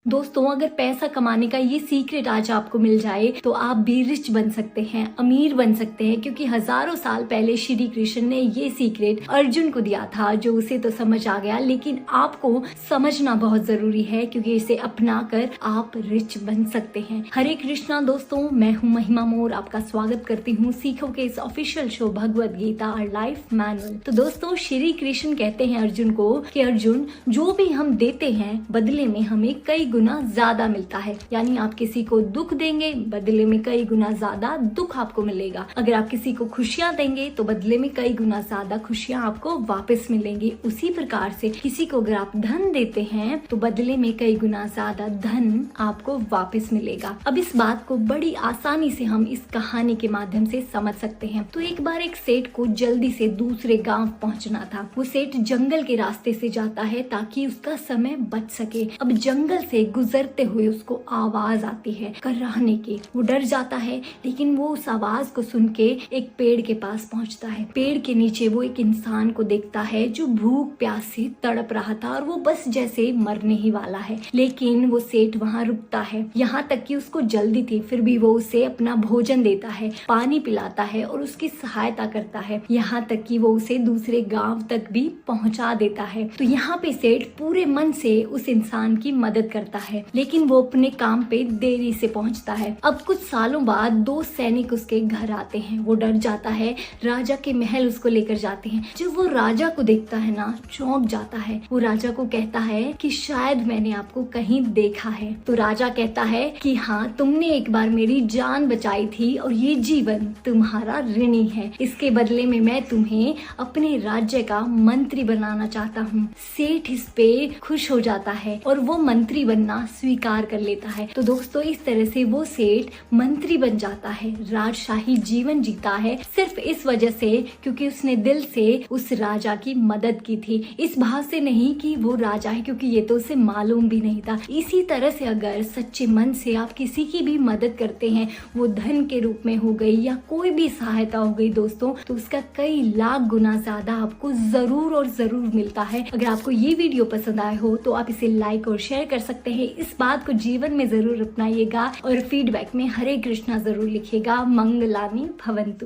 दोस्तों, अगर पैसा कमाने का ये सीक्रेट आज आपको मिल जाए तो आप भी रिच बन सकते हैं, अमीर बन सकते हैं, क्योंकि हजारों साल पहले श्री कृष्ण ने ये सीक्रेट अर्जुन को दिया था, जो उसे तो समझ आ गया, लेकिन आपको समझना बहुत जरूरी है, क्योंकि इसे अपना कर आप रिच बन सकते हैं। हरे कृष्णा दोस्तों, मैं हूँ महिमा मोर, आपका स्वागत करती हूँ सीखो के इस ऑफिशियल शो भगवत गीता और लाइफ मैनुअल। तो दोस्तों, श्री कृष्ण कहते हैं अर्जुन को कि अर्जुन, जो भी हम देते हैं बदले में हमें कई गुना ज्यादा मिलता है। यानी आप किसी को दुख देंगे, बदले में कई गुना ज्यादा दुख आपको मिलेगा। अगर आप किसी को खुशियां देंगे तो बदले में कई गुना ज्यादा खुशियां आपको वापस मिलेंगी। उसी प्रकार से किसी को अगर आप धन देते हैं तो बदले में कई गुना ज्यादा धन आपको वापस मिलेगा। अब इस बात को बड़ी आसानी से हम इस कहानी के माध्यम से समझ सकते हैं। तो एक बार एक सेठ को जल्दी से दूसरे गांव पहुंचना था। वो सेठ जंगल के रास्ते से जाता है ताकि उसका समय बच सके। अब जंगल से गुजरते हुए उसको आवाज आती है कर्राने की। वो डर जाता है, लेकिन वो उस आवाज को सुन के एक पेड़ के पास पहुंचता है। पेड़ के नीचे वो एक इंसान को देखता है जो भूख प्यास से तड़प रहा था और वो बस जैसे मरने ही वाला है। लेकिन वो सेठ वहाँ रुकता है, यहाँ तक कि उसको जल्दी थी, फिर भी वो उसे अपना भोजन देता है, पानी पिलाता है और उसकी सहायता करता है, यहाँ तक कि वो उसे दूसरे गांव तक भी पहुंचा देता है। तो यहाँ पे सेठ पूरे मन से उस इंसान की मदद करता है, लेकिन वो अपने काम पे देरी से पहुंचता है। अब कुछ सालों बाद दो सैनिक उसके घर आते हैं। वो डर जाता है, राजा के महल उसको लेकर जाते हैं। जब वो राजा को देखता है ना, चौंक जाता है। वो राजा को कहता है कि शायद मैंने आपको कहीं देखा है। तो राजा कहता है कि हाँ, तुमने एक बार मेरी जान बचाई थी और ये जीवन तुम्हारा ऋणी है। इसके बदले में मैं तुम्हें अपने राज्य का मंत्री बनाना चाहता हूँ। सेठ इस पे खुश हो जाता है और वो मंत्री बनना स्वीकार कर लेता है। तो दोस्तों, इस तरह से वो सेठ मंत्री बन जाता है, राजशाही जीवन जीता है, सिर्फ इस वजह से क्योंकि उसने दिल से उस राजा की मदद की थी। इस भाव से नहीं कि वो राजा है, क्योंकि ये तो उसे मालूम भी नहीं था। इसी तरह से अगर सच्चे मन से आप किसी की भी मदद करते हैं, वो धन के रूप में हो गई या कोई भी सहायता हो गई दोस्तों, तो उसका कई लाख गुना ज्यादा आपको जरूर और जरूर मिलता है। अगर आपको ये वीडियो पसंद आए हो तो आप इसे लाइक और शेयर कर सकते हैं। इस बात को जीवन में जरूर अपनाइएगा और फीडबैक में हरे कृष्णा जरूर लिखिएगा। मंगलानि भवन्तु।